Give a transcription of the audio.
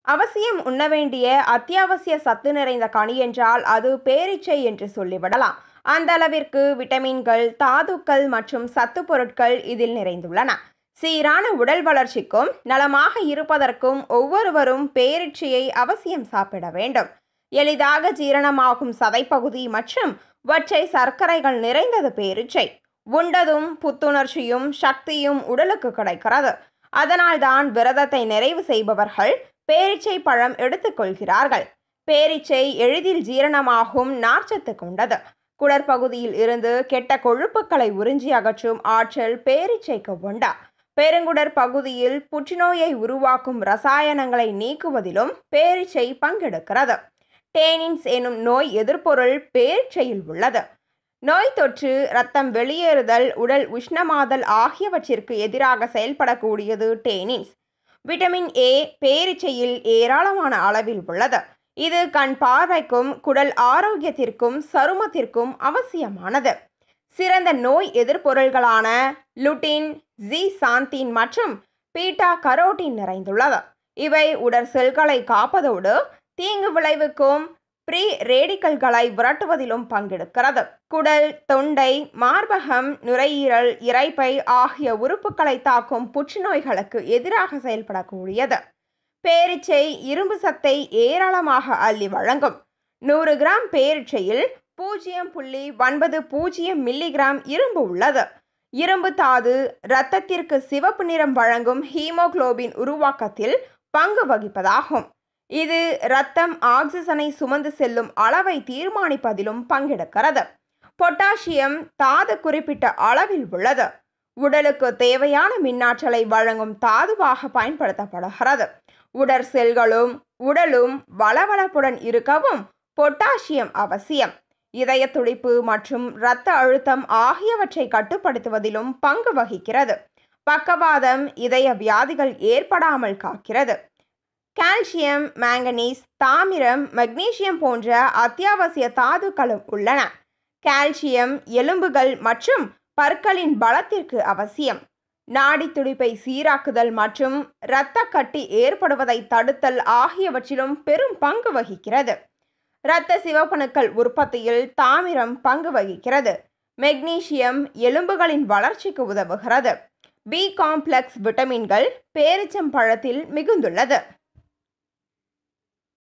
அவசியம் உண்ண வேண்டிய அத்தியாவசிய சத்து நிறைந்த கனி என்றால் அது பேரீச்சை என்று சொல்லிவிடலாம். அந்த அளவிற்கு விட்டமின்கள், தாதுக்கள் மற்றும் சத்து பொருட்கள் இதில் நிறைந்துள்ளன. சீரான உடல் வளர்ச்சிக்கும் நலமாக இருப்பதற்கும் ஒவ்வொருவரும் பேரீச்சையை அவசியம் சாப்பிட வேண்டும். எளிதாக ஜீரணமாகும் சதைப்பகுதி மற்றும் ஒற்றை சர்க்கரைகள் நிறைந்தது பேரீச்சை. உண்டதும் புத்துணர்ச்சியும் சக்தியும் உடலுக்கு கிடைக்கிறது. அதனால்தான் விரதத்தை நிறைவு செய்பவர்கள் பேரீச்சை பழம் எடுத்துக்கொள்கிறார்கள். பேரீச்சை எளிதில் ஜீரணமாகும் நார்ச்சத்து கொண்டது. குடற்பகுதியில் இருந்து கெட்ட கொழுப்புக்களை உறிஞ்சி அகற்றும் ஆற்றல் பேரீச்சைக்கு உண்டு. பெருங்குடற் பகுதியில் புற்றுநோயை உருவாக்கும் ரசாயனங்களை நீக்குவதிலும் பேரீச்சை பங்கெடுக்கிறது. டேனின்ஸ் எனும் நோய் எதிர்ப்பொருள் பேரீச்சையில் உள்ளது. நோய் தொற்று, இரத்தம் வெளியேறுதல், உடல் உஷ்ணமாதல் ஆகியவற்றிற்கு எதிராக செயல்படக்கூடியது டேனின்ஸ். விட்டமின் ஏ பேரீச்சையில் ஏராளமான அளவில் உள்ளது. இது கண் பார்வைக்கும் குடல் ஆரோக்கியத்திற்கும் சருமத்திற்கும் அவசியமானது. சிறந்த நோய் எதிர்ப்பொருள்களான லுட்டின், ஜீசாந்தீன் மற்றும் பீட்டா கரோட்டின் நிறைந்துள்ளது. இவை உடற் செல்களை காப்பதோடு தீங்கு விளைவிக்கும் ப்ரீ ரேடிக்கல்களை விரட்டுவதிலும் பங்கெடுக்கிறது. குடல், தொண்டை, மார்பகம், நுரையீரல், இரைப்பை ஆகிய உறுப்புகளை தாக்கும் புற்றுநோய்களுக்கு எதிராக செயல்படக்கூடியது. பேரீச்சை இரும்பு சத்தை ஏராளமாக அள்ளி வழங்கும். 100 கிராம் பேரீச்சையில் 0.90 மில்லிகிராம் இரும்பு உள்ளது. இரும்பு தாது இரத்தத்திற்கு சிவப்பு நிறம் வழங்கும் ஹீமோகுளோபின் உருவாக்கத்தில் பங்கு வகிப்பதாகும். இது இரத்தம் ஆக்சிஜனை சுமந்து செல்லும் அளவை தீர்மானிப்பதிலும் பங்கெடுக்கிறது. பொட்டாசியம் தாது குறிப்பிட்ட அளவில் உள்ளது. உடலுக்கு தேவையான மின்னாற்றலை வழங்கும் தாதுவாக பயன்படுத்தப்படுகிறது. உடற் செல்களும் உடலும் வளவளப்புடன் இருக்கவும் பொட்டாசியம் அவசியம். இதய துடிப்பு மற்றும் இரத்த அழுத்தம் ஆகியவற்றை கட்டுப்படுத்துவதிலும் பங்கு வகிக்கிறது. பக்கவாதம், இதய வியாதிகள் ஏற்படாமல் காக்கிறது. கால்சியம், மாங்கனீஸ், தாமிரம், மெக்னீசியம் போன்ற அத்தியாவசிய தாதுக்களும் உள்ளன. கால்சியம் எலும்புகள் மற்றும் பற்களின் பலத்திற்கு அவசியம். நாடி துடிப்பை சீராக்குதல் மற்றும் இரத்த கட்டி ஏற்படுவதை தடுத்தல் ஆகியவற்றிலும் பெரும் பங்கு வகிக்கிறது. இரத்த சிவப்பணுக்கள் உற்பத்தியில் தாமிரம் பங்கு வகிக்கிறது. மெக்னீசியம் எலும்புகளின் வளர்ச்சிக்கு உதவுகிறது. பி காம்ப்ளெக்ஸ் விட்டமின்கள் பேரிச்சம்பழத்தில் மிகுந்துள்ளது.